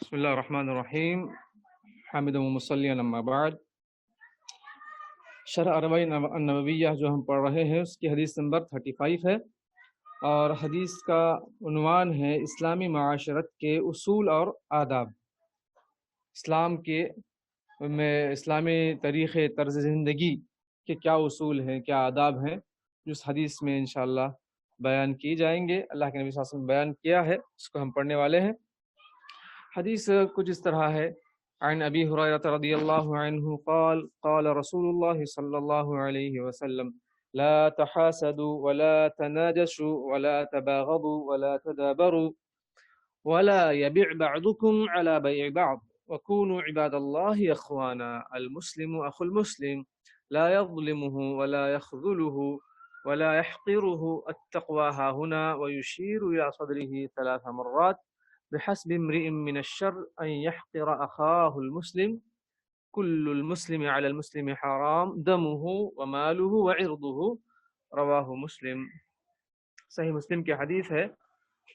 بسم اللہ الرحمن الرحیم حامد و مصلی اما بعد شرح اربعین النوویہ جو ہم پڑھ رہے ہیں اس کی حدیث نمبر 35 ہے، اور حدیث کا عنوان ہے اسلامی معاشرت کے اصول اور آداب۔ اسلام کے میں اسلامی طریقے طرز زندگی کے کیا اصول ہیں، کیا آداب ہیں، جو اس حدیث میں انشاءاللہ بیان کی جائیں گے۔ اللہ کے نبی صلی اللہ علیہ وسلم بیان کیا ہے، اس کو ہم پڑھنے والے ہیں۔ حدیث کچھ اس طرح ہے، عن ابی ہریرہ رضی اللہ عنہ قال قال رسول اللہ صلی اللہ علیہ وسلم لا تحاسدوا ولا تناجشوا ولا تباغضوا ولا تدابروا ولا يبيع بعضكم على بيع بعض وكونوا عباد الله اخوانا المسلم اخو المسلم لا يظلمه ولا يخذله ولا يحقره التقوى ها هنا ويشير إلى صدره 3 مرات بحسب امرئ من الشر أن يحقر أخاه المسلم كل المسلم على المسلم حرام دمه وماله وعرضه رواہ مسلم۔ صحیح مسلم کی حدیث ہے۔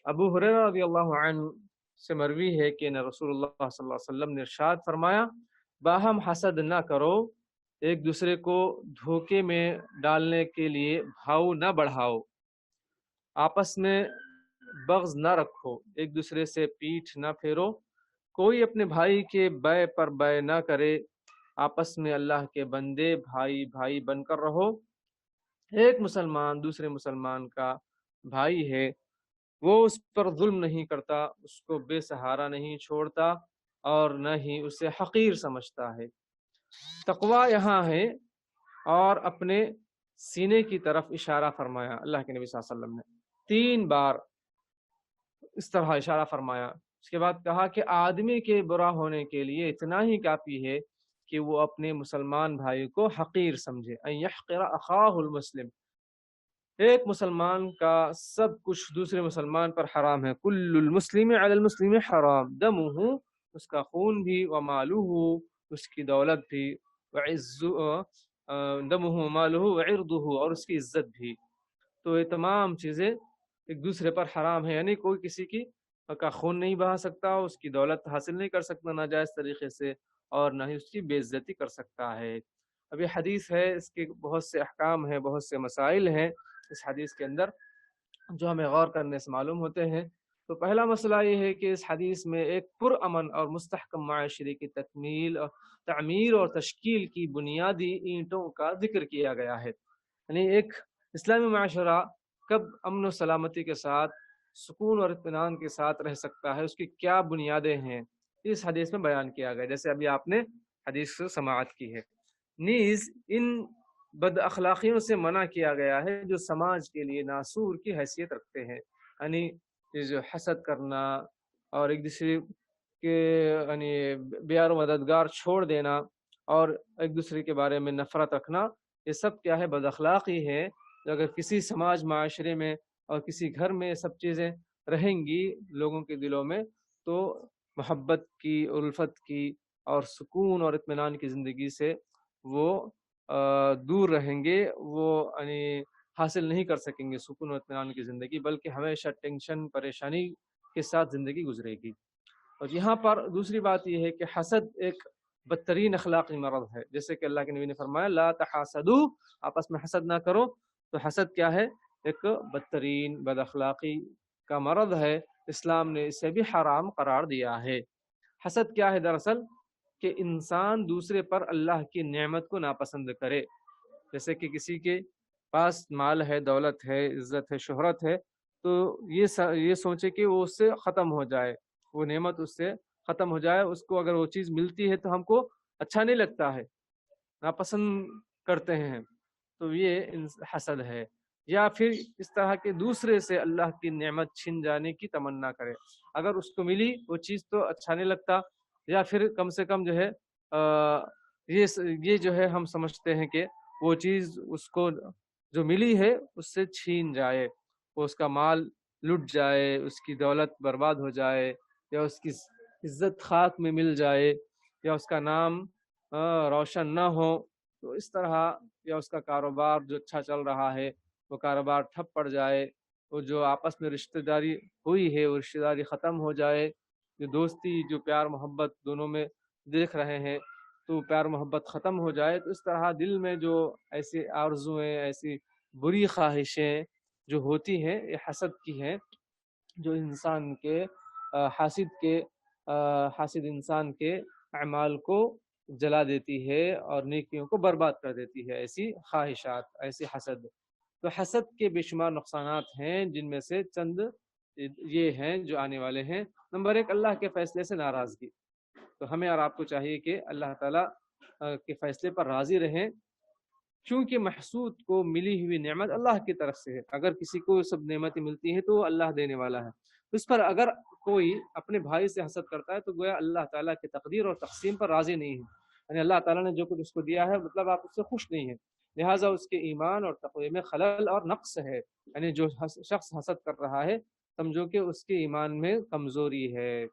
ابو ہریرہ رضی اللہ عنہ سے مروی ہے کہ رسول اللہ صلی اللہ علیہ وسلم نے ارشاد فرمایا، باہم حسد نہ کرو، ایک دوسرے کو دھوکے میں ڈالنے کے لیے بھاؤ نہ بڑھاؤ، آپس میں بغض نہ رکھو، ایک دوسرے سے پیٹھ نہ پھیرو، کوئی اپنے بھائی کے بے پر بے نہ کرے، آپس میں اللہ کے بندے بھائی بھائی بن کر رہو۔ ایک مسلمان دوسرے مسلمان کا بھائی ہے، وہ اس پر ظلم نہیں کرتا، اس کو بے سہارا نہیں چھوڑتا اور نہ ہی اسے حقیر سمجھتا ہے۔ تقوی یہاں ہے، اور اپنے سینے کی طرف اشارہ فرمایا اللہ کے نبی صلی اللہ علیہ وسلم نے 3 بار اس طرح اشارہ فرمایا۔ اس کے بعد کہا کہ آدمی کے برا ہونے کے لیے اتنا ہی کافی ہے کہ وہ اپنے مسلمان بھائی کو حقیر سمجھے، ان یحقر اخاہ المسلم، ایک مسلمان کا سب کچھ دوسرے مسلمان پر حرام ہے، کل المسلم علی المسلم حرام دمہ، اس کا خون بھی، ومالہ، اس کی دولت بھی، دمہ ومالہ وعرضہ، اور اس کی عزت بھی۔ تو یہ تمام چیزیں ایک دوسرے پر حرام ہے، یعنی کوئی کسی کی کا خون نہیں بہا سکتا، اس کی دولت حاصل نہیں کر سکتا ناجائز طریقے سے، اور نہ ہی اس کی بے عزتی کر سکتا ہے۔ اب یہ حدیث ہے، اس کے بہت سے احکام ہیں، بہت سے مسائل ہیں اس حدیث کے اندر جو ہمیں غور کرنے سے معلوم ہوتے ہیں۔ تو پہلا مسئلہ یہ ہے کہ اس حدیث میں ایک پرامن اور مستحکم معاشرے کی تکمیل اور تعمیر اور تشکیل کی بنیادی اینٹوں کا ذکر کیا گیا ہے، یعنی ایک اسلامی معاشرہ کب امن و سلامتی کے ساتھ، سکون اور اطمینان کے ساتھ رہ سکتا ہے، اس کی کیا بنیادیں ہیں، اس حدیث میں بیان کیا گیا، جیسے ابھی آپ نے حدیث سے سماعت کی ہے۔ نیز ان بد اخلاقیوں سے منع کیا گیا ہے جو سماج کے لیے ناسور کی حیثیت رکھتے ہیں، یعنی یہ جو حسد کرنا اور ایک دوسرے کے یعنی بیار و مددگار چھوڑ دینا اور ایک دوسرے کے بارے میں نفرت رکھنا، یہ سب کیا ہے؟ بد اخلاقی ہے۔ اگر کسی سماج معاشرے میں اور کسی گھر میں سب چیزیں رہیں گی لوگوں کے دلوں میں، تو محبت کی، الفت کی اور سکون اور اطمینان کی زندگی سے وہ دور رہیں گے، وہ یعنی حاصل نہیں کر سکیں گے سکون اور اطمینان کی زندگی، بلکہ ہمیشہ ٹینشن پریشانی کے ساتھ زندگی گزرے گی۔ اور یہاں پر دوسری بات یہ ہے کہ حسد ایک بدترین اخلاقی مرض ہے، جیسے کہ اللہ کے نبی نے فرمایا لا تحاسدوا، آپس میں حسد نہ کرو۔ تو حسد کیا ہے؟ ایک بدترین بد اخلاقی کا مرض ہے، اسلام نے اسے بھی حرام قرار دیا ہے۔ حسد کیا ہے دراصل؟ کہ انسان دوسرے پر اللہ کی نعمت کو ناپسند کرے، جیسے کہ کسی کے پاس مال ہے، دولت ہے، عزت ہے، شہرت ہے، تو یہ سوچے کہ وہ اس سے ختم ہو جائے، وہ نعمت اس سے ختم ہو جائے، اس کو اگر وہ چیز ملتی ہے تو ہم کو اچھا نہیں لگتا ہے، ناپسند کرتے ہیں، تو یہ حسد ہے۔ یا پھر اس طرح کے دوسرے سے اللہ کی نعمت چھن جانے کی تمنا کرے، اگر اس کو ملی وہ چیز تو اچھا نہیں لگتا، یا پھر کم سے کم جو ہے یہ جو ہے ہم سمجھتے ہیں کہ وہ چیز اس کو جو ملی ہے اس سے چھین جائے، وہ اس کا مال لٹ جائے، اس کی دولت برباد ہو جائے، یا اس کی عزت خاک میں مل جائے، یا اس کا نام روشن نہ ہو، تو اس طرح، یا اس کا کاروبار جو اچھا چل رہا ہے وہ کاروبار ٹھپ پڑ جائے، وہ جو آپس میں رشتہ داری ہوئی ہے وہ رشتہ داری ختم ہو جائے، جو دوستی جو پیار محبت دونوں میں دیکھ رہے ہیں تو پیار محبت ختم ہو جائے، تو اس طرح دل میں جو ایسی آرزویں ایسی بری خواہشیں جو ہوتی ہیں یہ حسد کی ہیں، جو انسان کے حاسد انسان کے اعمال کو جلا دیتی ہے اور نیکیوں کو برباد کر دیتی ہے، ایسی خواہشات ایسی حسد۔ تو حسد کے بے شمار نقصانات ہیں، جن میں سے چند یہ ہیں جو آنے والے ہیں۔ نمبر 1، اللہ کے فیصلے سے ناراضگی۔ تو ہمیں اور آپ کو چاہیے کہ اللہ تعالیٰ کے فیصلے پر راضی رہیں، کیونکہ محسود کو ملی ہوئی نعمت اللہ کی طرف سے ہے۔ اگر کسی کو سب نعمتیں ملتی ہیں تو وہ اللہ دینے والا ہے، اس پر اگر کوئی اپنے بھائی سے حسد کرتا ہے تو گویا اللہ تعالیٰ کی تقدیر اور تقسیم پر راضی نہیں ہے، یعنی اللہ تعالیٰ نے جو کچھ اس کو دیا ہے مطلب آپ اس سے خوش نہیں ہیں، لہٰذا اس کے ایمان اور تقوی میں خلل اور نقص ہے، یعنی جو شخص حسد کر رہا ہے سمجھو کہ اس کے ایمان میں کمزوری ہے۔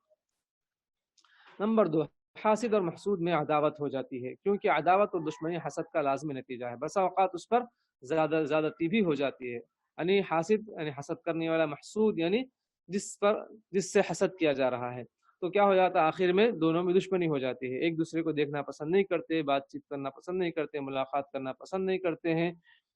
نمبر 2، حاسد اور محسود میں عداوت ہو جاتی ہے، کیونکہ عداوت اور دشمنی حسد کا لازمی نتیجہ ہے، بسا اوقات اس پر زیادتی بھی ہو جاتی ہے، یعنی حاسد یعنی حسد کرنے والا، محسود یعنی جس سے حسد کیا جا رہا ہے، تو کیا ہو جاتا ہے آخر میں دونوں میں دشمنی ہو جاتی ہے، ایک دوسرے کو دیکھنا پسند نہیں کرتے، بات چیت کرنا پسند نہیں کرتے، ملاقات کرنا پسند نہیں کرتے ہیں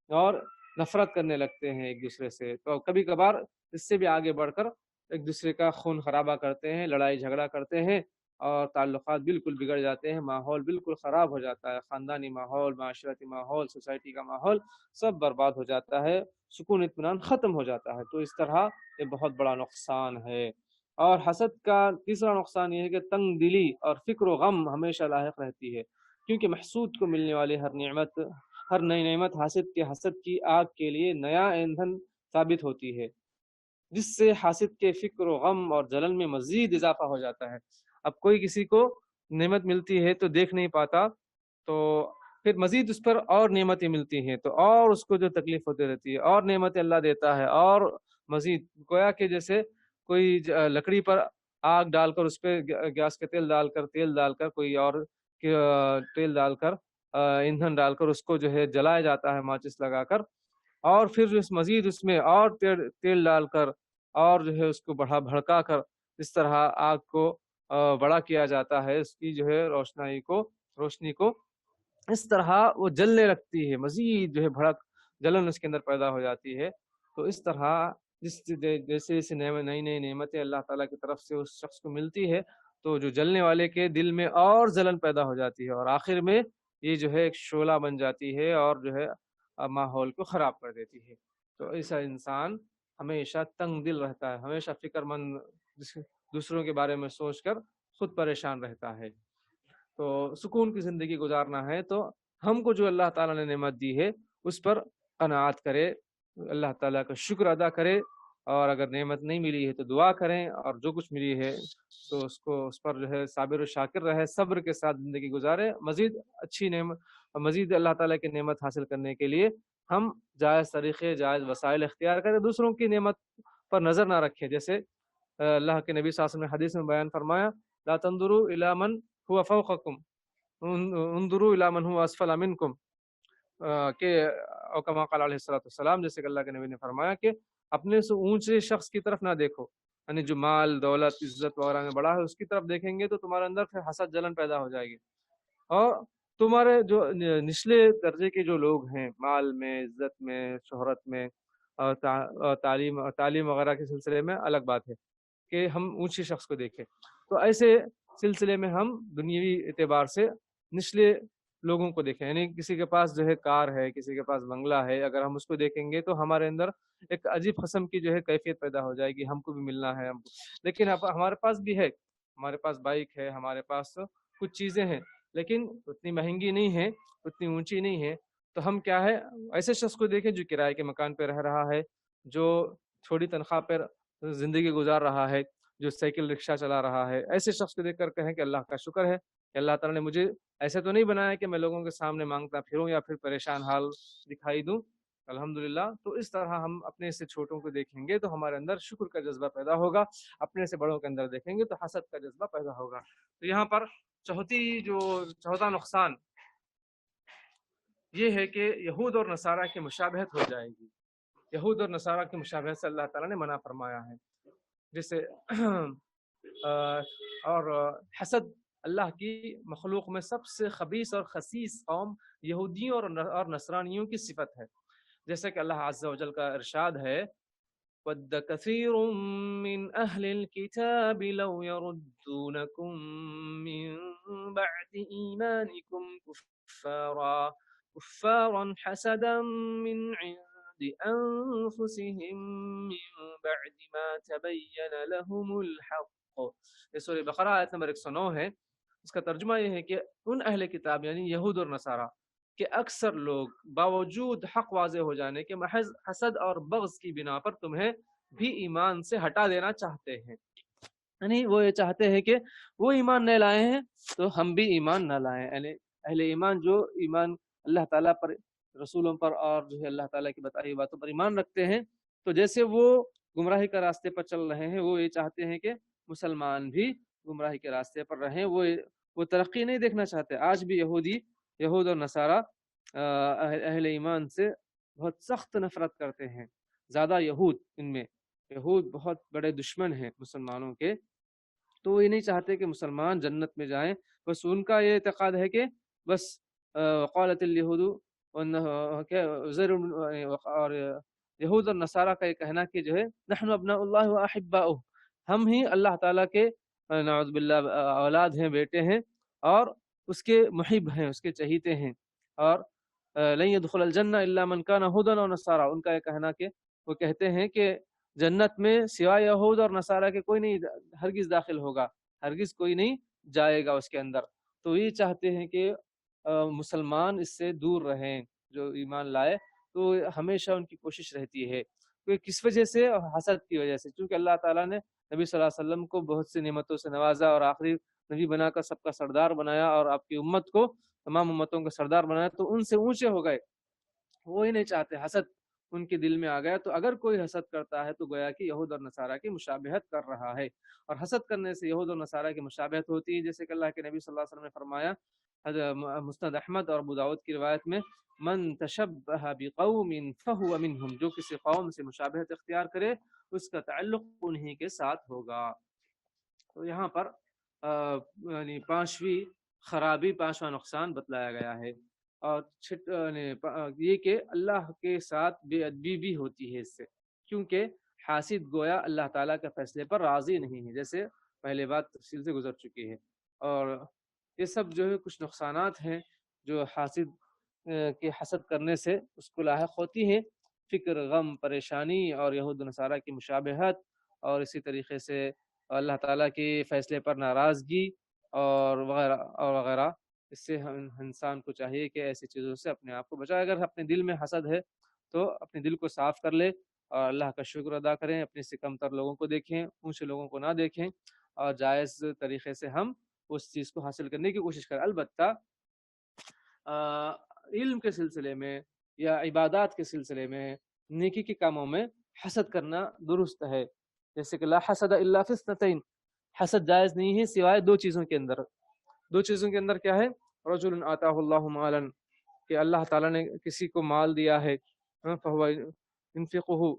اور نفرت کرنے لگتے ہیں ایک دوسرے سے، تو کبھی کبھار اس سے بھی آگے بڑھ کر ایک دوسرے کا خون خرابہ کرتے ہیں، لڑائی جھگڑا کرتے ہیں اور تعلقات بالکل بگڑ جاتے ہیں، ماحول بالکل خراب ہو جاتا ہے، خاندانی ماحول، معاشرتی ماحول، سوسائٹی کا ماحول سب برباد ہو جاتا ہے، سکون اطمینان ختم ہو جاتا ہے، تو اس طرح یہ بہت بڑا نقصان ہے۔ اور حسد کا تیسرا نقصان یہ ہے کہ تنگ دلی اور فکر و غم ہمیشہ لاحق رہتی ہے، کیونکہ محسود کو ملنے والی ہر نئی نعمت حسد کی آگ کے لیے نیا ایندھن ثابت ہوتی ہے، جس سے حاسد کے فکر و غم اور جلن میں مزید اضافہ ہو جاتا ہے۔ اب کوئی کسی کو نعمت ملتی ہے تو دیکھ نہیں پاتا، تو پھر مزید اس پر اور نعمتیں ملتی ہیں تو اور اس کو جو تکلیف ہوتی رہتی ہے، اور نعمتیں اللہ دیتا ہے اور مزید، گویا کہ جیسے کوئی لکڑی پر آگ ڈال کر اس پہ گیس کا تیل ڈال کر کوئی اور تیل ڈال کر ایندھن ڈال کر اس کو جو ہے جلایا جاتا ہے ماچس لگا کر، اور پھر مزید اس میں اور تیل ڈال کر اور جو ہے اس کو بھڑکا کر اس طرح آگ کو بڑا کیا جاتا ہے، اس کی جو ہے روشنی کو اس طرح وہ جلنے لگتی ہے، مزید جو ہے جلن اس کے اندر پیدا ہو جاتی ہے۔ تو اس طرح جیسے نئی نئی نعمتیں اللہ تعالیٰ کی طرف سے اس شخص کو ملتی ہے تو جو جلنے والے کے دل میں اور جلن پیدا ہو جاتی ہے، اور آخر میں یہ جو ہے ایک شعلہ بن جاتی ہے اور جو ہے ماحول کو خراب کر دیتی ہے۔ تو ایسا انسان ہمیشہ تنگ دل رہتا ہے، ہمیشہ فکر مند، دوسروں کے بارے میں سوچ کر خود پریشان رہتا ہے۔ تو سکون کی زندگی گزارنا ہے تو ہم کو جو اللہ تعالیٰ نے نعمت دی ہے اس پر قناعت کرے، اللہ تعالیٰ کا شکر ادا کرے، اور اگر نعمت نہیں ملی ہے تو دعا کریں، اور جو کچھ ملی ہے تو اس پر جو ہے صابر و شاکر رہے، صبر کے ساتھ زندگی گزارے۔ مزید اچھی نعمت، مزید اللہ تعالیٰ کی نعمت حاصل کرنے کے لیے ہم جائز طریقے، جائز وسائل اختیار کریں، دوسروں کی نعمت پر نظر نہ رکھیں، جیسے اللہ کے نبی صلی اللہ علیہ وسلم نے حدیث میں بیان فرمایا، لا تنظروا الی من هو فوقکم انظروا الی من هو اسفل منکم، کہ او کما قال علیہ الصلوۃ والسلام، جیسے کہ اللہ کے نبی نے فرمایا کہ اپنے سے اونچے شخص کی طرف نہ دیکھو، یعنی جو مال دولت عزت وغیرہ میں بڑا ہے اس کی طرف دیکھیں گے تو تمہارے اندر پھر حسد جلن پیدا ہو جائے گی، اور تمہارے جو نچلے درجے کے جو لوگ ہیں، مال میں، عزت میں، شہرت میں اور تعلیم وغیرہ کے سلسلے میں الگ بات ہے کہ ہم اونچے شخص کو دیکھیں، تو ایسے سلسلے میں ہم دنیوی اعتبار سے نچلے لوگوں کو دیکھیں، یعنی کسی کے پاس جو ہے کار ہے، کسی کے پاس بنگلہ ہے، اگر ہم اس کو دیکھیں گے تو ہمارے اندر ایک عجیب قسم کی جو ہے کیفیت پیدا ہو جائے گی، ہم کو بھی ملنا ہے ہم کو، لیکن اب ہمارے پاس بھی ہے، ہمارے پاس بائک ہے، ہمارے پاس کچھ چیزیں ہیں، لیکن اتنی مہنگی نہیں ہے، اتنی اونچی نہیں ہے، تو ہم کیا ہے ایسے شخص کو دیکھیں جو کرائے کے مکان پہ رہ رہا ہے، جو چھوٹی تنخواہ پر زندگی گزار رہا ہے، جو سائیکل رکشہ چلا رہا ہے، ایسے شخص کو دیکھ کر کہیں کہ اللہ کا شکر ہے کہ اللہ تعالیٰ نے مجھے ایسے تو نہیں بنایا کہ میں لوگوں کے سامنے مانگتا پھروں یا پھر پریشان حال دکھائی دوں، الحمدللہ۔ تو اس طرح ہم اپنے سے چھوٹوں کو دیکھیں گے تو ہمارے اندر شکر کا جذبہ پیدا ہوگا، اپنے سے بڑوں کے اندر دیکھیں گے تو حسد کا جذبہ پیدا ہوگا۔ تو یہاں پر چوتھا نقصان یہ ہے کہ یہود اور نصارہ کی مشابہت ہو جائے گی، یہود اور نصارہ کی مشابہت سے اللہ تعالیٰ نے منع فرمایا ہے، جیسے اور حسد اللہ کی مخلوق میں سب سے خبیث اور خسیس قوم یہودیوں اور نصرانیوں کی صفت ہے، جیسا کہ اللہ عز و جل کا ارشاد ہے وَدَّ كَثِيرٌ مِّنْ أَهْلِ الْكِتَابِ لَوْ يَرُدُّونَكُم مِّن بَعْدِ إِيمَانِكُمْ كُفَّارًا حَسَدًا مِّنْ عِندِ أَنفُسِهِم مِّن بَعْدِ مَا تَبَيَّنَ لَهُمُ الْحَقُّ۔ یہ سورہ بقرہ آیت نمبر 109 ہے۔ اس کا ترجمہ یہ ہے کہ ان اہل کتاب یعنی یہود اور نصارہ کہ اکثر لوگ باوجود حق واضح ہو جانے کے محض حسد اور بغض کی بنا پر تمہیں بھی ایمان سے ہٹا دینا چاہتے ہیں، یعنی وہ یہ چاہتے ہیں کہ وہ ایمان نہیں لائے ہیں تو ہم بھی ایمان نہ لائیں، یعنی اہل ایمان جو ایمان اللہ تعالیٰ پر، رسولوں پر اور جو ہے اللہ تعالیٰ کی بتائی باتوں پر ایمان رکھتے ہیں، تو جیسے وہ گمراہی کا راستے پر چل رہے ہیں وہ یہ چاہتے ہیں کہ مسلمان بھی گمراہی کے راستے پر رہیں، وہ ترقی نہیں دیکھنا چاہتے۔ آج بھی یہود اور نصارہ اہل ایمان سے بہت سخت نفرت کرتے ہیں، زیادہ یہود بہت بڑے دشمن ہیں مسلمانوں کے، تو وہ یہ نہیں چاہتے کہ مسلمان جنت میں جائیں، بس ان کا یہ اعتقاد ہے کہ بس قالت الیہود اور یہود اور نصارہ کا یہ کہنا کہ جو ہے نحن ابناء اللہ و احباؤہ، ہم ہی اللہ تعالیٰ کے نعوذ باللہ اولاد ہیں، بیٹے ہیں اور اس کے محب ہیں، اس کے چہیتے ہیں، اور لن يدخل الجنہ الا من کان ہدی و نصارى، ان کا یہ کہنا کہ وہ کہتے ہیں کہ جنت میں سوائے یہود اور نصارہ کے کوئی نہیں ہرگز داخل ہوگا، ہرگز کوئی نہیں جائے گا اس کے اندر۔ تو یہ چاہتے ہیں کہ مسلمان اس سے دور رہیں جو ایمان لائے، تو ہمیشہ ان کی کوشش رہتی ہے کہ کس وجہ سے؟ حسد کی وجہ سے، چونکہ اللہ تعالیٰ نے نبی صلی اللہ علیہ وسلم کو بہت سی نعمتوں سے نوازا اور آخری نبی بنا کر سب کا سردار بنایا اور آپ کی امت کو تمام امتوں کا سردار بنایا، تو ان سے اونچے ہو گئے، وہ ہی نہیں چاہتے، حسد ان کے دل میں آ گیا۔ تو اگر کوئی حسد کرتا ہے تو گویا کہ یہود اور نصارہ کی مشابہت کر رہا ہے، اور حسد کرنے سے یہود اور نصارہ کی مشابہت ہوتی ہے، جیسے کہ اللہ کے نبی صلی اللہ علیہ وسلم نے فرمایا مسند احمد اور ابو داؤد کی روایت میں من تشبہ بقوم فہو منہم، جو کسی قوم سے مشابہت اختیار کرے اس کا تعلق انہی کے ساتھ ہوگا۔ تو یہاں پر یعنی پانچواں نقصان بتلایا گیا ہے، اور یہ کہ اللہ کے ساتھ بے ادبی بھی ہوتی ہے اس سے، کیونکہ حاسد گویا اللہ تعالیٰ کے فیصلے پر راضی نہیں ہے، جیسے پہلے بات تفصیل سے گزر چکی ہے۔ اور یہ سب جو ہے کچھ نقصانات ہیں جو حاسد کے حسد کرنے سے اس کو لاحق ہوتی ہیں، فکر، غم، پریشانی اور یہود و نصارہ کی مشابہت، اور اسی طریقے سے اللہ تعالیٰ کے فیصلے پر ناراضگی اور وغیرہ اور وغیرہ۔ اس سے انسان کو چاہیے کہ ایسی چیزوں سے اپنے آپ کو بچائے۔ اگر اپنے دل میں حسد ہے تو اپنے دل کو صاف کر لے اور اللہ کا شکر ادا کریں، اپنے سے کم تر لوگوں کو دیکھیں، اونچے لوگوں کو نہ دیکھیں، اور جائز طریقے سے ہم اس چیز کو حاصل کرنے کی کوشش کریں۔ البتہ علم کے سلسلے میں یا عبادات کے سلسلے میں، نیکی کے کاموں میں حسد کرنا درست ہے، جیسے کہ لا حسد الا فی اثنتین، حسد جائز نہیں ہے سوائے دو چیزوں کے اندر۔ دو چیزوں کے اندر کیا ہے؟ رجل آتاہ اللہ مالا، کہ اللہ تعالیٰ نے کسی کو مال دیا ہے، فہو ينفقہ،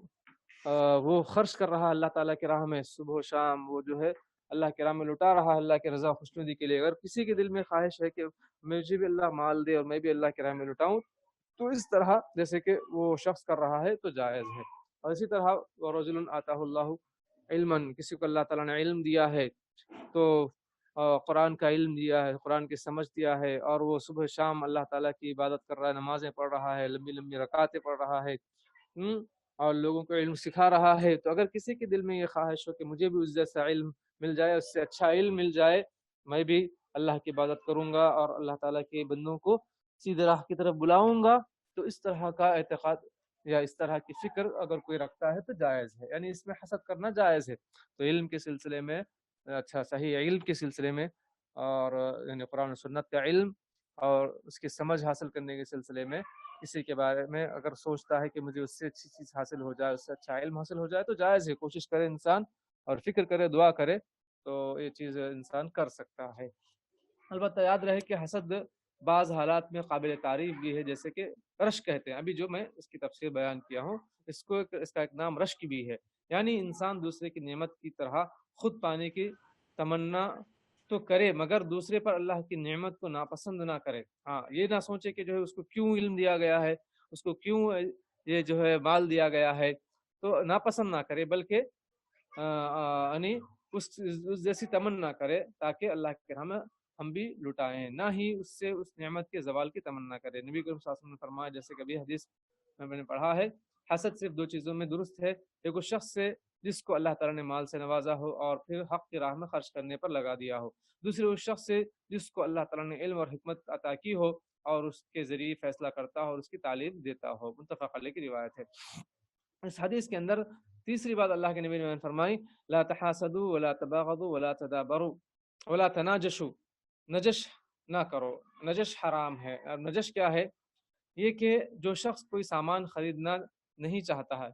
وہ خرچ کر رہا اللہ تعالیٰ کی راہ میں، صبح و شام وہ جو ہے اللہ کی راہ میں لٹا رہا اللہ کی رضا خوشنودی کے لیے۔ اگر کسی کے دل میں خواہش ہے کہ مجھے بھی اللہ مال دے اور میں بھی اللہ کی راہ میں لٹاؤں، تو اس طرح جیسے کہ وہ شخص کر رہا ہے تو جائز ہے۔ اور اسی طرح رجل آتاہ اللہ علما، کسی کو اللہ تعالیٰ نے علم دیا ہے، تو قرآن کا علم دیا ہے، قرآن کی سمجھ دیا ہے، اور وہ صبح شام اللہ تعالیٰ کی عبادت کر رہا ہے، نمازیں پڑھ رہا ہے، لمبی لمبی رکعتیں پڑھ رہا ہے، اور لوگوں کو علم سکھا رہا ہے، تو اگر کسی کے دل میں یہ خواہش ہو کہ مجھے بھی اس جیسا علم مل جائے، اس سے اچھا علم مل جائے، میں بھی اللہ کی عبادت کروں گا اور اللہ تعالیٰ کے بندوں کو سیدھے راہ کی طرف بلاؤں گا، تو اس طرح کا اعتقاد یا اس طرح کی فکر اگر کوئی رکھتا ہے تو جائز ہے، یعنی اس میں حسد کرنا جائز ہے۔ تو علم کے سلسلے میں، اچھا صحیح علم کے سلسلے میں، اور یعنی قرآن و سنت کا علم اور اس کی سمجھ حاصل کرنے کے سلسلے میں کسی کے بارے میں اگر سوچتا ہے کہ مجھے اس سے اچھی چیز حاصل ہو جائے، اس سے اچھا علم حاصل ہو جائے، تو جائز ہے، کوشش کرے انسان اور فکر کرے، دعا کرے، تو یہ چیز انسان کر سکتا ہے۔ البتہ یاد رہے کہ حسد بعض حالات میں قابل تعریف بھی ہے، جیسے کہ رشک کہتے ہیں، ابھی جو میں اس کی تفسیر بیان کیا ہوں، اس کا ایک نام رشک بھی ہے، یعنی انسان دوسرے کی نعمت کی طرح خود پانے کی تمنا تو کرے مگر دوسرے پر اللہ کی نعمت کو ناپسند نہ کرے. ہاں یہ نہ سوچے کہ جو ہے اس کو کیوں علم دیا گیا ہے، اس کو کیوں یہ جو ہے مال دیا گیا ہے، تو ناپسند نہ کرے، بلکہ یعنی اس جیسی تمنا کرے تاکہ اللہ کے راہ میں ہم بھی لٹائیں، نہ ہی اس سے اس نعمت کے زوال کی تمنا کرے. نبی کریم صلی اللہ علیہ وسلم نے فرمایا، جیسے کبھی حدیث میں نے پڑھا ہے، حسد صرف دو چیزوں میں درست ہے: ایک وہ شخص سے جس کو اللہ تعالیٰ نے مال سے نوازا ہو اور پھر حق کی راہ میں خرچ کرنے پر لگا دیا ہو، دوسرے اس شخص سے جس کو اللہ تعالیٰ نے علم اور حکمت عطا کی ہو اور اس کے ذریعے فیصلہ کرتا ہو اور اس کی تعلیم دیتا ہو. متفق علیہ کی روایت ہے. اس حدیث کے اندر تیسری بات اللہ کے نبی نے فرمائی: لا تحاسدوا ولا تباغضوا ولا تدابروا ولا تناجشوا. نجش نہ کرو. نجش حرام ہے. اور نجش کیا ہے؟ یہ کہ جو شخص کوئی سامان خریدنا نہیں چاہتا ہے،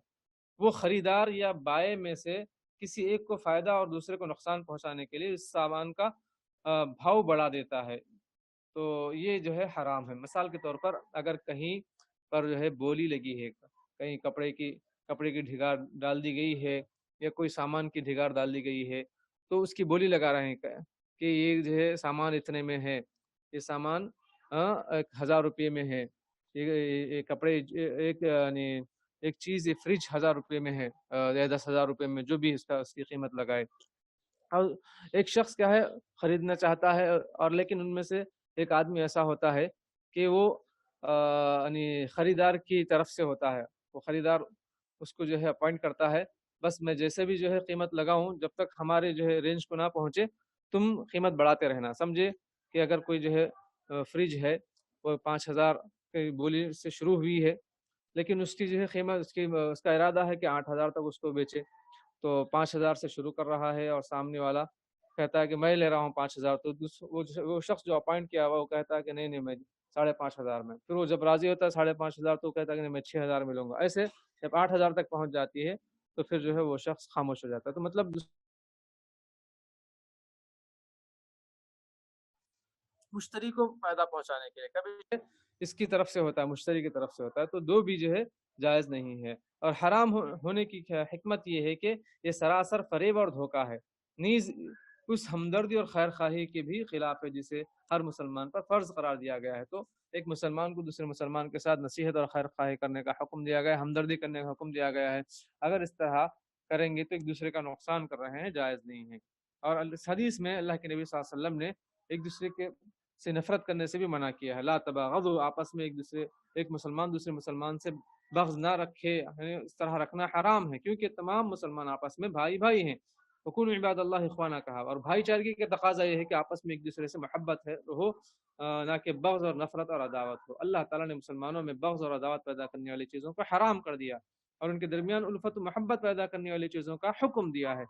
وہ خریدار یا بائع میں سے کسی ایک کو فائدہ اور دوسرے کو نقصان پہنچانے کے لیے اس سامان کا بھاؤ بڑھا دیتا ہے، تو یہ جو ہے حرام ہے. مثال کے طور پر اگر کہیں پر جو ہے بولی لگی ہے، کہیں کپڑے کی ڈھگار ڈال دی گئی ہے یا کوئی سامان کی ڈھگار ڈال دی گئی ہے، تو اس کی بولی لگا رہے ہیں کہ یہ جو ہے سامان اتنے میں ہے، یہ سامان 1000 روپے میں ہے، یہ کپڑے یعنی ایک چیز، یہ فریج 1000 روپے میں ہے یا 10,000 روپے میں، جو بھی اس کی قیمت لگائے. اور ایک شخص کیا ہے، خریدنا چاہتا ہے، اور لیکن ان میں سے ایک آدمی ایسا ہوتا ہے کہ وہ یعنی خریدار کی طرف سے ہوتا ہے، وہ خریدار اس کو جو ہے اپوائنٹ کرتا ہے، بس میں جیسے بھی جو ہے قیمت لگاؤں، جب تک ہمارے جو ہے رینج کو نہ پہنچے تم قیمت بڑھاتے رہنا. سمجھے کہ اگر کوئی جو ہے فریج ہے، وہ 5,000 کی بولی سے شروع ہوئی ہے، لیکن اس کی جو ہے قیمت، اس کا ارادہ ہے کہ 8,000 تک اس کو بیچے، تو 5,000 سے شروع کر رہا ہے اور سامنے والا کہتا ہے کہ میں لے رہا ہوں 5,000، تو وہ شخص جو اپوائنٹ کیا ہوا وہ کہتا ہے کہ نہیں میں 5,500 میں. پھر وہ جب راضی ہوتا ہے 5,500 تو کہتا ہے کہ نہیں میں 6,000 میں لوں گا. ایسے جب 8,000 تک پہنچ جاتی ہے تو پھر جو ہے وہ شخص خاموش ہو جاتا ہے. تو مطلب مشتری کو فائدہ پہنچانے کے لیے کبھی اس کی طرف سے ہوتا ہے، مشتری کی طرف سے ہوتا ہے، تو دو بھی جو ہے جائز نہیں ہے. اور حرام ہونے کی حکمت یہ ہے کہ یہ سراسر فریب اور دھوکہ ہے، نیز اس ہمدردی اور خیر خواہی کے بھی خلاف ہے جسے ہر مسلمان پر فرض قرار دیا گیا ہے. تو ایک مسلمان کو دوسرے مسلمان کے ساتھ نصیحت اور خیر خواہی کرنے کا حکم دیا گیا ہے، ہمدردی کرنے کا حکم دیا گیا ہے. اگر اس طرح کریں گے تو ایک دوسرے کا نقصان کر رہے ہیں، جائز نہیں ہے. اور حدیث میں اللہ کے نبی صلی اللہ علیہ وسلم نے ایک دوسرے کے سے نفرت کرنے سے بھی منع کیا ہے. لا تباغضوا، آپس میں ایک مسلمان دوسرے مسلمان سے بغض نہ رکھے، یعنی اس طرح رکھنا حرام ہے، کیونکہ تمام مسلمان آپس میں بھائی بھائی ہیں. وکونوا عباد اللہ اخوانا کہا، اور بھائی چارگی کا تقاضا یہ ہے کہ آپس میں ایک دوسرے سے محبت ہے ہو، نہ کہ بغض اور نفرت اور عداوت ہو. اللہ تعالیٰ نے مسلمانوں میں بغض اور عداوت پیدا کرنے والی چیزوں کو حرام کر دیا اور ان کے درمیان الفت و محبت پیدا کرنے والی چیزوں کا حکم دیا ہے.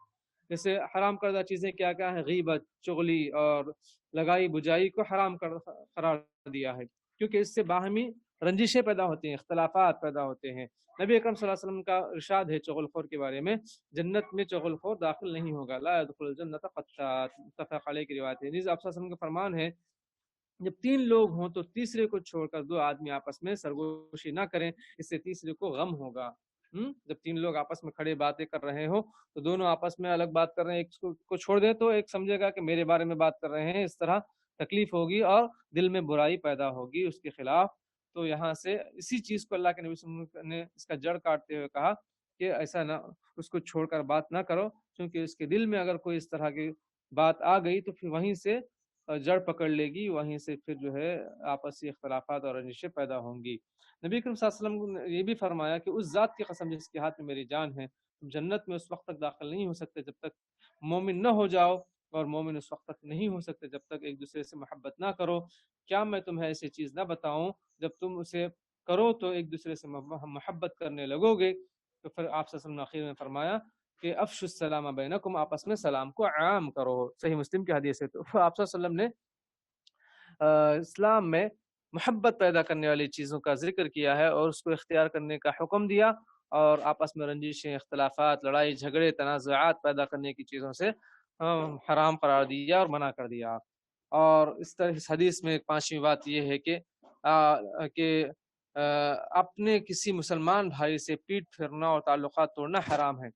جیسے حرام کردہ چیزیں کیا کیا ہیں؟ غیبت، چغلی اور لگائی بجائی کو حرام قرار دیا ہے، کیونکہ اس سے باہمی رنجشیں پیدا ہوتی ہیں، اختلافات پیدا ہوتے ہیں. نبی اکرم صلی اللہ علیہ وسلم کا ارشاد ہے چغل خور کے بارے میں: جنت میں چغل خور داخل نہیں ہوگا، لا يدخل الجنت قطات. متفق علیہ کی روایت ہے. نیز آپ صلی اللہ علیہ وسلم کا فرمان ہے: جب 3 لوگ ہوں تو تیسرے کو چھوڑ کر 2 آدمی آپس میں سرگوشی نہ کریں، اس سے تیسرے کو غم ہوگا. جب 3 لوگ آپس میں کھڑے باتیں کر رہے ہو تو دونوں آپس میں الگ بات کر رہے ہیں، ایک کو چھوڑ دیں تو ایک سمجھے گا کہ میرے بارے میں بات کر رہے ہیں، اس طرح تکلیف ہوگی اور دل میں برائی پیدا ہوگی اس کے خلاف. تو یہاں سے اسی چیز کو اللہ کے نبی صلی اللہ علیہ وسلم نے اس کا جڑ کاٹتے ہوئے کہا کہ ایسا نہ، اس کو چھوڑ کر بات نہ کرو، کیونکہ اس کے دل میں اگر کوئی اس طرح کی بات آ گئی تو پھر وہیں سے جڑ پکڑ لے گی، وہیں سے پھر جو ہے آپسی اختلافات اور رنجشیں پیدا ہوں گی. نبی کریم صلی اللہ علیہ وسلم نے یہ بھی فرمایا کہ اس ذات کی قسم جس کے ہاتھ میں میری جان ہے، تم جنت میں اس وقت تک داخل نہیں ہو سکتے جب تک مومن نہ ہو جاؤ، اور مومن اس وقت تک نہیں ہو سکتے جب تک ایک دوسرے سے محبت نہ کرو. کیا میں تمہیں ایسی چیز نہ بتاؤں جب تم اسے کرو تو ایک دوسرے سے محبت کرنے لگو گے؟ تو پھر آپ صلی اللہ علیہ وسلم نے آخر میں فرمایا کہ افشوا السلام بینکم، آپس میں سلام کو عام کرو. صحیح مسلم کی حدیث ہے. تو آپ صلی اللہ علیہ وسلم نے اسلام میں محبت پیدا کرنے والی چیزوں کا ذکر کیا ہے اور اس کو اختیار کرنے کا حکم دیا، اور آپس میں رنجشیں، اختلافات، لڑائی جھگڑے، تنازعات پیدا کرنے کی چیزوں سے حرام قرار دیا اور منع کر دیا. اور اس طرح اس حدیث میں ایک 5ویں بات یہ ہے کہ اپنے کسی مسلمان بھائی سے پیٹ پھرنا اور تعلقات توڑنا حرام ہے.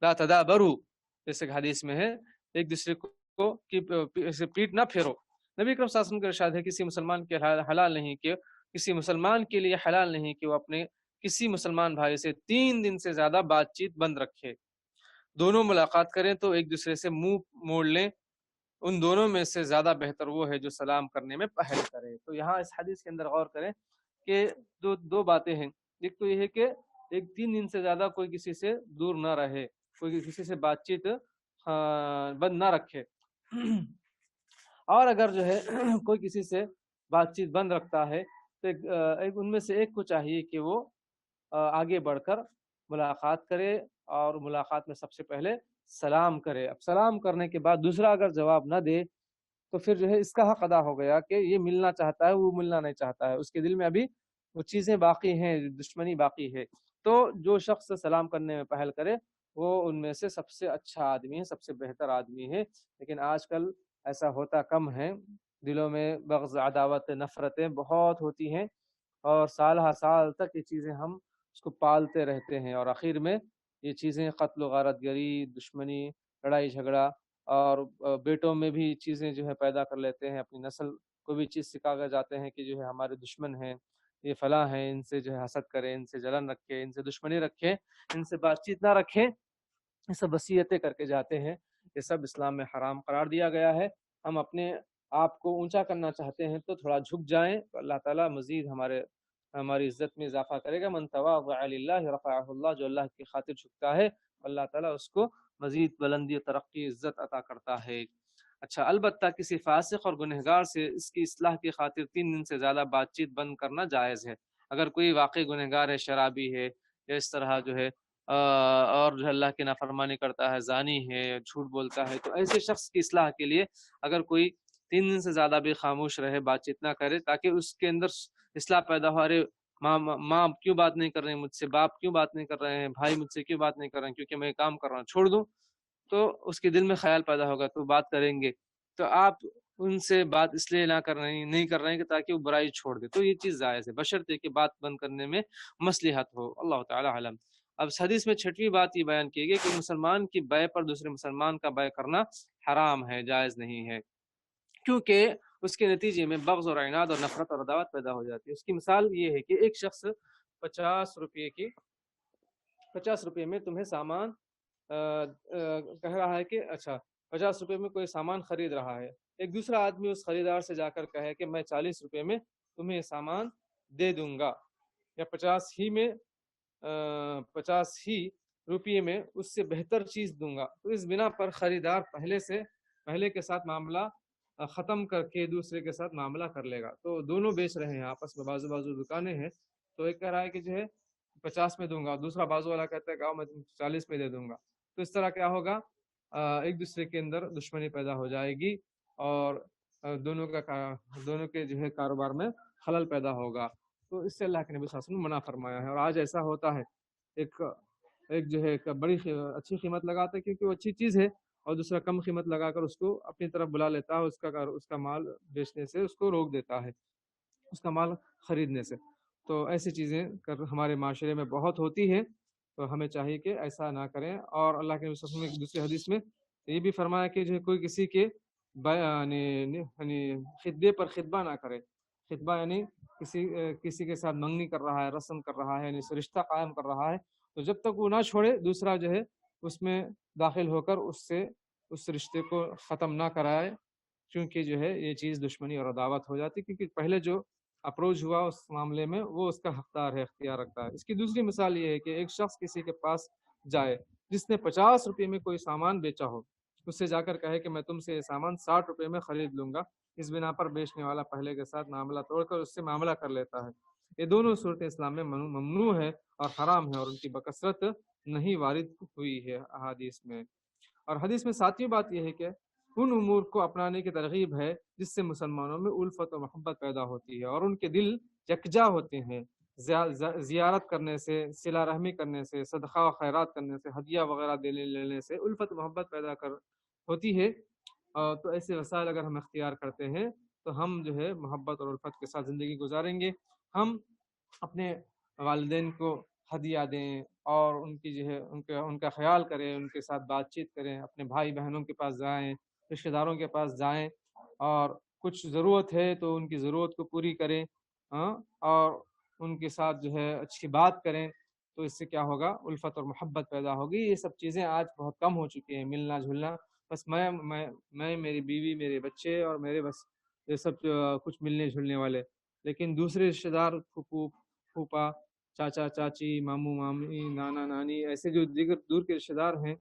لا تدابروا، جیسے کہ حدیث میں ہے ایک دوسرے کو کی پیٹ نہ پھیرو۔ نبی اکرم صلی اللہ علیہ وسلم کا ارشاد ہے کسی مسلمان کے حلال نہیں کہ کسی مسلمان کے لیے حلال نہیں کہ وہ اپنے کسی مسلمان بھائی سے 3 دن سے زیادہ بات چیت بند رکھے۔ دونوں ملاقات کریں تو ایک دوسرے سے منہ موڑ لیں، ان دونوں میں سے زیادہ بہتر وہ ہے جو سلام کرنے میں پہل کرے۔ تو یہاں اس حدیث کے اندر غور کریں کہ دو باتیں ہیں۔ ایک تو یہ ہے کہ 3 دن سے زیادہ کوئی کسی سے دور نہ رہے، کوئی کسی سے بات چیت بند نہ رکھے، اور اگر جو ہے کوئی کسی سے بات چیت بند رکھتا ہے تو ایک ان میں سے ایک کو چاہیے کہ وہ آگے بڑھ کر ملاقات کرے، اور ملاقات میں سب سے پہلے سلام کرے۔ اب سلام کرنے کے بعد دوسرا اگر جواب نہ دے تو پھر جو ہے اس کا حق ادا ہو گیا کہ یہ ملنا چاہتا ہے، وہ ملنا نہیں چاہتا ہے، اس کے دل میں ابھی وہ چیزیں باقی ہیں، دشمنی باقی ہے۔ تو جو شخص سلام کرنے میں پہل کرے وہ ان میں سے سب سے اچھا آدمی ہے، سب سے بہتر آدمی ہے۔ لیکن آج کل ایسا ہوتا کم ہے، دلوں میں بغض، عداوت، نفرتیں بہت ہوتی ہیں، اور سال ہر سال تک یہ چیزیں ہم اس کو پالتے رہتے ہیں، اور آخر میں یہ چیزیں قتل و غارت گری، دشمنی، لڑائی جھگڑا، اور بیٹوں میں بھی چیزیں جو ہے پیدا کر لیتے ہیں، اپنی نسل کو بھی چیز سکھا کر جاتے ہیں کہ جو ہے ہمارے دشمن ہیں، یہ فلاں ہیں، ان سے جو ہے حسد کریں، ان سے جلن رکھیں، ان سے دشمنی رکھیں، ان سے بات چیت نہ رکھیں، یہ سب وصیتیں کر کے جاتے ہیں۔ یہ سب اسلام میں حرام قرار دیا گیا ہے۔ ہم اپنے آپ کو اونچا کرنا چاہتے ہیں تو تھوڑا جھک جائیں، تو اللہ تعالیٰ مزید ہماری عزت میں اضافہ کرے گا۔ من تواضع للہ رفعہ اللہ، جو اللہ کی خاطر جھکتا ہے اللہ تعالیٰ اس کو مزید بلندی و ترقی، عزت عطا کرتا ہے۔ اچھا، البتہ کسی فاسق اور گنہگار سے اس کی اصلاح کی خاطر 3 دن سے زیادہ بات چیت بند کرنا جائز ہے۔ اگر کوئی واقعی گنہگار ہے، شرابی ہے، یا اس طرح جو ہے اور جو اللہ کی نافرمانی کرتا ہے، زانی ہے، جھوٹ بولتا ہے، تو ایسے شخص کی اصلاح کے لیے اگر کوئی 3 دن سے زیادہ بھی خاموش رہے، بات چیت نہ کرے، تاکہ اس کے اندر اصلاح پیدا ہو۔ ارے ماں کیوں بات نہیں کر رہے ہیں مجھ سے، باپ کیوں بات نہیں کر رہے ہیں، بھائی مجھ سے کیوں بات نہیں کر رہے ہیں، کیونکہ میں کام کر رہا ہوں، چھوڑ دوں، تو اس کے دل میں خیال پیدا ہوگا تو بات کریں گے۔ تو آپ ان سے بات اس لیے نہیں کر رہے ہیں کہ تاکہ وہ برائی چھوڑ دے، تو یہ چیز جائز ہے، بشرطے کہ بات بند کرنے میں مصلحت ہو۔ اللہ تعالی علم۔ اب اس حدیث میں 6ویں بات یہ بیان کی گئی کہ مسلمان کی بیع پر دوسرے مسلمان کا بیع کرنا حرام ہے، جائز نہیں ہے، کیونکہ اس کے نتیجے میں بغض اور عناد اور نفرت اور عداوت پیدا ہو جاتی ہے۔ اس کی مثال یہ ہے کہ ایک شخص 50 روپے میں تمہیں سامان کہہ رہا ہے کہ اچھا 50 روپے میں کوئی سامان خرید رہا ہے، ایک دوسرا آدمی اس خریدار سے جا کر کہے کہ میں 40 روپے میں تمہیں یہ سامان دے دوں گا، یا 50 ہی روپے میں اس سے بہتر چیز دوں گا، تو اس بنا پر خریدار پہلے کے ساتھ معاملہ ختم کر کے دوسرے کے ساتھ معاملہ کر لے گا۔ تو دونوں بیچ رہے ہیں آپس میں، بازو دکانیں ہیں، تو ایک کہہ رہا ہے کہ جو ہے 50 میں دوں گا، دوسرا بازو والا کہتا ہے کہ میں 40 میں دے دوں گا، تو اس طرح کیا ہوگا، ایک دوسرے کے اندر دشمنی پیدا ہو جائے گی، اور دونوں کے جو ہے کاروبار میں خلل پیدا ہوگا۔ تو اس سے اللہ کے نبی صلی اللہ علیہ وسلم منع فرمایا ہے۔ اور آج ایسا ہوتا ہے، ایک جو ہے بڑی اچھی قیمت لگاتا ہے کیونکہ وہ اچھی چیز ہے، اور دوسرا کم قیمت لگا کر اس کو اپنی طرف بلا لیتا ہے، اس کا مال بیچنے سے اس کو روک دیتا ہے، اس کا مال خریدنے سے۔ تو ایسی چیزیں ہمارے معاشرے میں بہت ہوتی ہے، تو ہمیں چاہیے کہ ایسا نہ کریں۔ اور اللہ کے نبی ایک دوسرے حدیث میں یہ بھی فرمایا کہ جو کوئی کسی کے یعنی خطبے پر خطبہ نہ کرے۔ خطبہ یعنی کسی کے ساتھ منگنی کر رہا ہے، رسم کر رہا ہے، یعنی رشتہ قائم کر رہا ہے، تو جب تک وہ نہ چھوڑے دوسرا جو ہے اس میں داخل ہو کر اس رشتے کو ختم نہ کرائے، کیونکہ جو ہے یہ چیز دشمنی اور عداوت ہو جاتی، کیونکہ پہلے جو اپروچ ہوا اس معاملے میں وہ اس کا حقدار ہے، اختیار رکھتا ہے۔ اس کی دوسری مثال یہ ہے کہ ایک شخص کسی کے پاس جائے جس نے 50 روپے میں کوئی سامان بیچا ہو، اس سے جا کر کہے کہ میں تم سے یہ سامان 60 روپے میں خرید لوں گا، اس بنا پر بیچنے والا پہلے کے ساتھ معاملہ توڑ کر اس سے معاملہ کر لیتا ہے۔ یہ دونوں صورتیں اسلام میں ممنوع ہے اور حرام ہے، اور ان کی بکثرت نہیں وارد ہوئی ہے احادیث میں۔ اور حدیث میں 7ویں بات یہ ہے کہ ان امور کو اپنانے کی ترغیب ہے جس سے مسلمانوں میں الفت و محبت پیدا ہوتی ہے، اور ان کے دل یکجا ہوتے ہیں۔ زیارت کرنے سے، صلہ رحمی کرنے سے، صدقہ و خیرات کرنے سے، ہدیہ وغیرہ لینے سے الفت و محبت پیدا ہوتی ہے۔ تو ایسے وسائل اگر ہم اختیار کرتے ہیں تو ہم جو ہے محبت اور الفت کے ساتھ زندگی گزاریں گے۔ ہم اپنے والدین کو ہدیہ دیں اور ان کی جو ہے ان کا خیال کریں، ان کے ساتھ بات چیت کریں، اپنے بھائی بہنوں کے پاس جائیں، رشتہ داروں کے پاس جائیں، اور کچھ ضرورت ہے تو ان کی ضرورت کو پوری کریں، ہاں، اور ان کے ساتھ جو ہے اچھی بات کریں، تو اس سے کیا ہوگا؟ الفت اور محبت پیدا ہوگی۔ یہ سب چیزیں آج بہت کم ہو چکی ہیں، ملنا جلنا، بس میں میری بیوی، میرے بچے اور میرے، بس یہ سب کچھ ملنے جلنے والے، لیکن دوسرے رشتہ دار، پھوپھو پھوپا، چاچا چاچی، ماموں مامی، نانا نانی، ایسے جو دیگر دور کے رشتہ دار ہیں،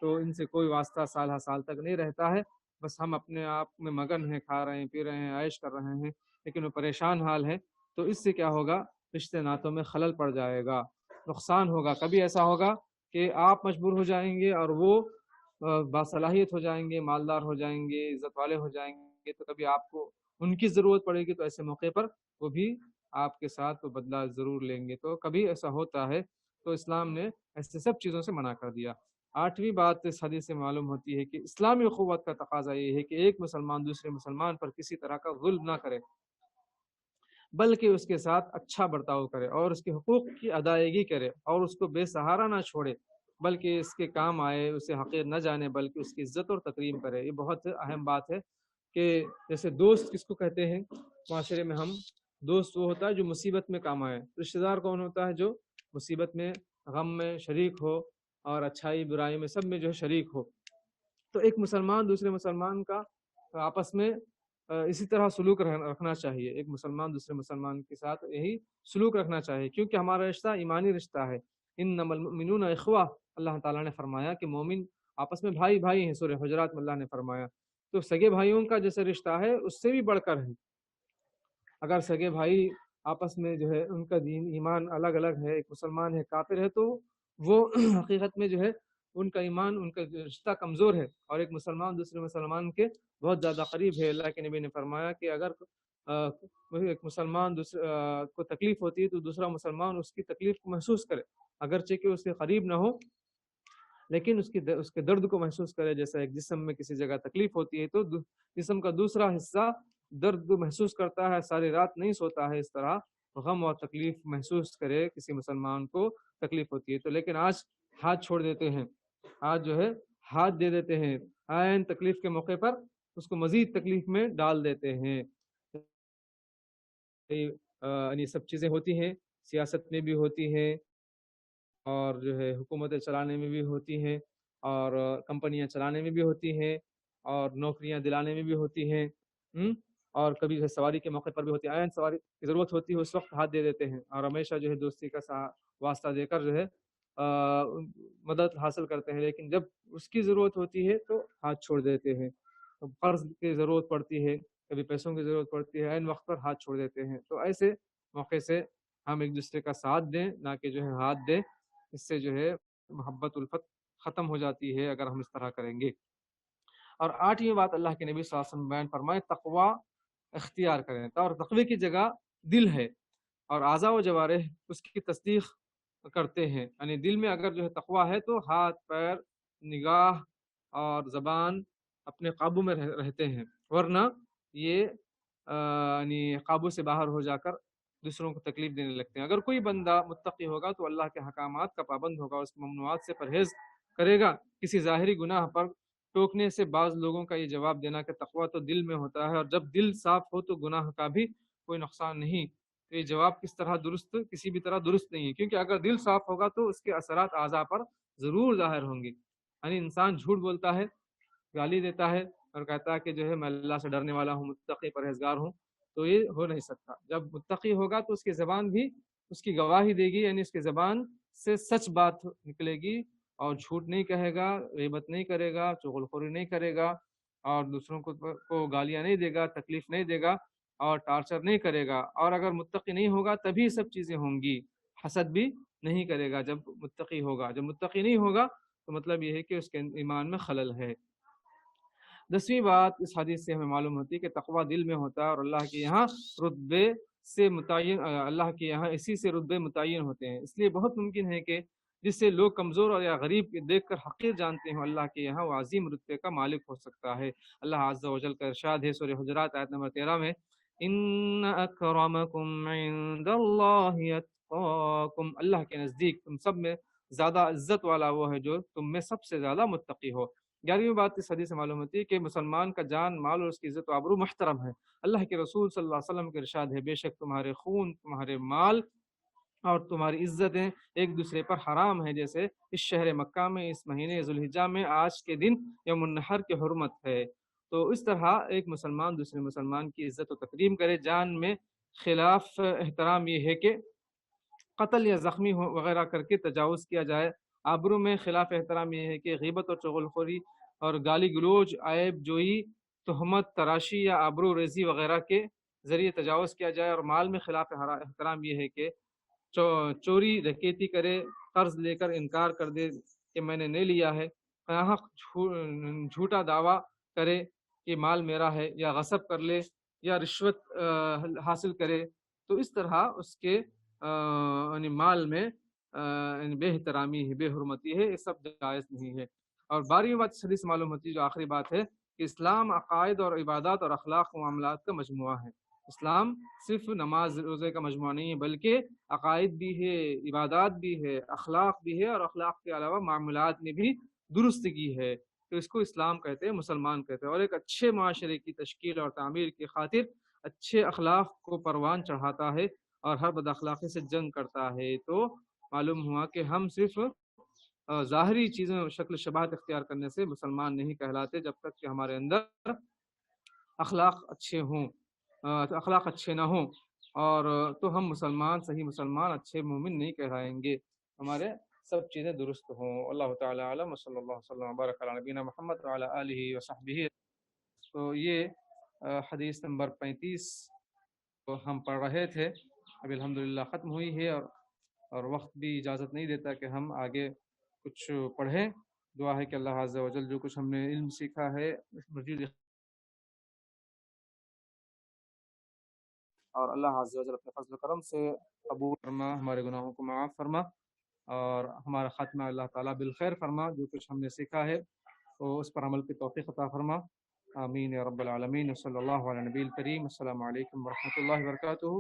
تو ان سے کوئی واسطہ سال ہر سال تک نہیں رہتا ہے، بس ہم اپنے آپ میں مگن ہیں، کھا رہے ہیں، پی رہے ہیں، عیش کر رہے ہیں، لیکن وہ پریشان حال ہے، تو اس سے کیا ہوگا؟ رشتے ناتوں میں خلل پڑ جائے گا، نقصان ہوگا۔ کبھی ایسا ہوگا کہ آپ مجبور ہو جائیں گے اور وہ باصلاحیت ہو جائیں گے، مالدار ہو جائیں گے، عزت والے ہو جائیں گے، تو کبھی آپ کو ان کی ضرورت پڑے گی، تو ایسے موقع پر وہ بھی آپ کے ساتھ بدلہ ضرور لیں گے۔ تو کبھی ایسا ہوتا ہے تو اسلام نے ایسے سب چیزوں سے منع کر دیا۔ 8ویں بات اس حدیث سے معلوم ہوتی ہے کہ اسلامی اخوت کا تقاضا یہ ہے کہ ایک مسلمان دوسرے مسلمان پر کسی طرح کا ظلم نہ کرے، بلکہ اس کے ساتھ اچھا برتاؤ کرے اور اس کے حقوق کی ادائیگی کرے، اور اس کو بے سہارا نہ چھوڑے، بلکہ اس کے کام آئے، اسے حقیر نہ جانے، بلکہ اس کی عزت اور تکریم کرے۔ یہ بہت اہم بات ہے کہ جیسے دوست کس کو کہتے ہیں معاشرے میں؟ ہم دوست وہ ہوتا ہے جو مصیبت میں کام آئے۔ رشتہ دار کون ہوتا ہے؟ جو مصیبت میں، غم میں شریک ہو، اور اچھائی برائی میں سب میں جو ہے شریک ہو۔ تو ایک مسلمان دوسرے مسلمان کا آپس میں اسی طرح سلوک رکھنا چاہیے، ایک مسلمان دوسرے مسلمان کے ساتھ یہی سلوک رکھنا چاہیے، کیونکہ ہمارا رشتہ ایمانی رشتہ ہے۔ انما المؤمنون اخوہ، اللہ تعالیٰ نے فرمایا کہ مومن آپس میں بھائی بھائی ہیں، سورہ حجرات میں اللہ نے فرمایا۔ تو سگے بھائیوں کا جیسے رشتہ ہے اس سے بھی بڑھ کر ہے۔ اگر سگے بھائی آپس میں جو ہے ان کا دین ایمان الگ الگ ہے، ایک مسلمان ہے کافر ہے، تو وہ حقیقت میں جو ہے ان کا ایمان، ان کا رشتہ کمزور ہے، اور ایک مسلمان دوسرے مسلمان کے بہت زیادہ قریب ہے۔ اللہ کے نبی نے فرمایا کہ اگر ایک مسلمان کو تکلیف ہوتی ہے تو دوسرا مسلمان اس کی تکلیف کو محسوس کرے، اگرچہ کہ اس کے قریب نہ ہو، لیکن اس کے درد کو محسوس کرے۔ جیسا ایک جسم میں کسی جگہ تکلیف ہوتی ہے تو جسم کا دوسرا حصہ درد محسوس کرتا ہے، ساری رات نہیں سوتا ہے، اس طرح غم اور تکلیف محسوس کرے کسی مسلمان کو تکلیف ہوتی ہے۔ تو لیکن آج ہاتھ چھوڑ دیتے ہیں، آج جو ہے ہاتھ دے دیتے ہیں، عین تکلیف کے موقع پر اس کو مزید تکلیف میں ڈال دیتے ہیں۔ یہ سب چیزیں ہوتی ہیں، سیاست میں بھی ہوتی ہیں، اور جو ہے حکومتیں چلانے میں بھی ہوتی ہیں، اور کمپنیاں چلانے میں بھی ہوتی ہیں، اور نوکریاں دلانے میں بھی ہوتی ہیں، اور کبھی جو ہے سواری کے موقع پر بھی ہوتی ہے۔ عین سواری کی ضرورت ہوتی ہے اس وقت ہاتھ دے دیتے ہیں، اور ہمیشہ جو ہے دوستی کا واسطہ دے کر جو ہے مدد حاصل کرتے ہیں، لیکن جب اس کی ضرورت ہوتی ہے تو ہاتھ چھوڑ دیتے ہیں۔ قرض کی ضرورت پڑتی ہے، کبھی پیسوں کی ضرورت پڑتی ہے، عین وقت پر ہاتھ چھوڑ دیتے ہیں۔ تو ایسے موقع سے ہم ایک دوسرے کا ساتھ دیں، نہ کہ جو ہے ہاتھ دیں، اس سے جو ہے محبت الفت ختم ہو جاتی ہے اگر ہم اس طرح کریں گے۔ اور 8ویں بات اللہ کے نبی صلی اللہ علیہ وسلم بیان فرمائے، تقوی اختیار کریں، اور تقوی کی جگہ دل ہے، اور اعضاء و جوارح اس کی تصدیق کرتے ہیں، یعنی دل میں اگر جو ہے تقوی ہے تو ہاتھ پیر نگاہ اور زبان اپنے قابو میں رہتے ہیں، ورنہ یہ یعنی قابو سے باہر ہو جا کر دوسروں کو تکلیف دینے لگتے ہیں۔ اگر کوئی بندہ متقی ہوگا تو اللہ کے حکامات کا پابند ہوگا، اس ممنوعات سے پرہیز کرے گا، کسی ظاہری گناہ پر ٹوکنے سے بعض لوگوں کا یہ جواب دینا کہ تقوی تو دل میں ہوتا ہے، اور جب دل صاف ہو تو گناہ کا بھی کوئی نقصان نہیں۔ تو یہ جواب کسی بھی طرح درست نہیں ہے، کیونکہ اگر دل صاف ہوگا تو اس کے اثرات اعضاء پر ضرور ظاہر ہوں گے۔ یعنی انسان جھوٹ بولتا ہے، گالی دیتا ہے، اور کہتا ہے کہ جو ہے میں اللہ سے ڈرنے والا ہوں، متقی پرہیزگار ہوں، تو یہ ہو نہیں سکتا۔ جب متقی ہوگا تو اس کی زبان بھی اس کی گواہی دے گی، یعنی اس کی زبان سے سچ بات نکلے گی، اور جھوٹ نہیں کہے گا، غیبت نہیں کرے گا، چغل خوری نہیں کرے گا، اور دوسروں کو گالیاں نہیں دے گا، تکلیف نہیں دے گا، اور ٹارچر نہیں کرے گا۔ اور اگر متقی نہیں ہوگا تبھی سب چیزیں ہوں گی۔ حسد بھی نہیں کرے گا جب متقی ہوگا، جب متقی نہیں ہوگا تو مطلب یہ ہے کہ اس کے ایمان میں خلل ہے۔ 10ویں بات اس حدیث سے ہمیں معلوم ہوتی ہے کہ تقوی دل میں ہوتا ہے، اور اللہ کے یہاں رتبے سے متعین، اللہ کے یہاں اسی سے رتبے متعین ہوتے ہیں۔ اس لیے بہت ممکن ہے کہ جس سے لوگ کمزور اور یا غریب دیکھ کر حقیر جانتے ہیں، اللہ کے یہاں وہ عظیم رتبے کا مالک ہو سکتا ہے۔ اللہ عز و جل کا ارشاد ہے سورہ حجرات آیت نمبر 13 میں ان اکرمکم عند اللہ اتقاکم، اللہ کے نزدیک تم سب میں زیادہ عزت والا وہ ہے جو تم میں سب سے زیادہ متقی ہو۔ 11ویں بات اس حدیث سے معلوم ہوتی ہے کہ مسلمان کا جان، مال اور اس کی عزت و آبرو محترم ہے۔ اللہ کے رسول صلی اللہ علیہ وسلم کے ارشاد ہے، بے شک تمہارے خون، تمہارے مال اور تمہاری عزتیں ایک دوسرے پر حرام ہیں، جیسے اس شہر مکہ میں اس مہینے ذوالحجہ میں آج کے دن یوم النحر کی حرمت ہے۔ تو اس طرح ایک مسلمان دوسرے مسلمان کی عزت و تکریم کرے۔ جان میں خلاف احترام یہ ہے کہ قتل یا زخمی وغیرہ کر کے تجاوز کیا جائے۔ آبرو میں خلاف احترام یہ ہے کہ غیبت اور چغل خوری اور گالی گلوچ، عیب جوئی، تہمت تراشی یا آبرو ریزی وغیرہ کے ذریعے تجاوز کیا جائے۔ اور مال میں خلاف احترام یہ ہے کہ چوری ڈکیتی کرے، قرض لے کر انکار کر دے کہ میں نے نہیں لیا ہے، ناحق جھوٹا دعویٰ کرے کہ مال میرا ہے، یا غصب کر لے یا رشوت حاصل کرے، تو اس طرح اس کے یعنی مال میں بے احترامی ہے، بے حرمتی ہے، یہ سب جائز نہیں ہے۔ اور 12ویں بات اس حدیث سے معلوم ہوتی ہے، جو آخری بات ہے، کہ اسلام عقائد اور عبادات اور اخلاق و معاملات کا مجموعہ ہے۔ اسلام صرف نماز روزے کا مجموعہ نہیں ہے، بلکہ عقائد بھی ہے، عبادات بھی ہے، اخلاق بھی ہے، اور اخلاق کے علاوہ معاملات میں بھی درستگی ہے، تو اس کو اسلام کہتے ہیں، مسلمان کہتے ہیں۔ اور ایک اچھے معاشرے کی تشکیل اور تعمیر کی خاطر اچھے اخلاق کو پروان چڑھاتا ہے اور ہر بد اخلاقی سے جنگ کرتا ہے۔ تو معلوم ہوا کہ ہم صرف ظاہری چیزوں شکل شباہت اختیار کرنے سے مسلمان نہیں کہلاتے، جب تک کہ ہمارے اندر اخلاق اچھے ہوں، اخلاق اچھے نہ ہوں، اور تو ہم مسلمان، صحیح مسلمان، اچھے مومن نہیں کہلائیں گے، ہمارے سب چیزیں درست ہوں۔ اللہ تعالی عالم، صلی اللہ وسلم وبارک علی نبینا محمد وعلی آلہ وصحبہ۔ تو یہ حدیث نمبر 35 تو ہم پڑھ رہے تھے، ابھی الحمدللہ ختم ہوئی ہے، اور وقت بھی اجازت نہیں دیتا کہ ہم آگے کچھ پڑھیں۔ دعا ہے کہ اللہ عز و جل جو کچھ ہم نے علم سیکھا ہے مزید، اور اللہ عز و جل اپنے فضل و کرم سے قبول فرما، ہمارے گناہوں کو معاف فرما، اور ہمارا خاتمہ اللہ تعالیٰ بالخیر فرما۔ جو کچھ ہم نے سیکھا ہے تو اس پر عمل کی توفیق عطا فرما، آمین یا رب العالمین۔ صلی اللہ علیہ نبی الکریم۔ السلام علیکم ورحمۃ اللہ وبرکاتہ۔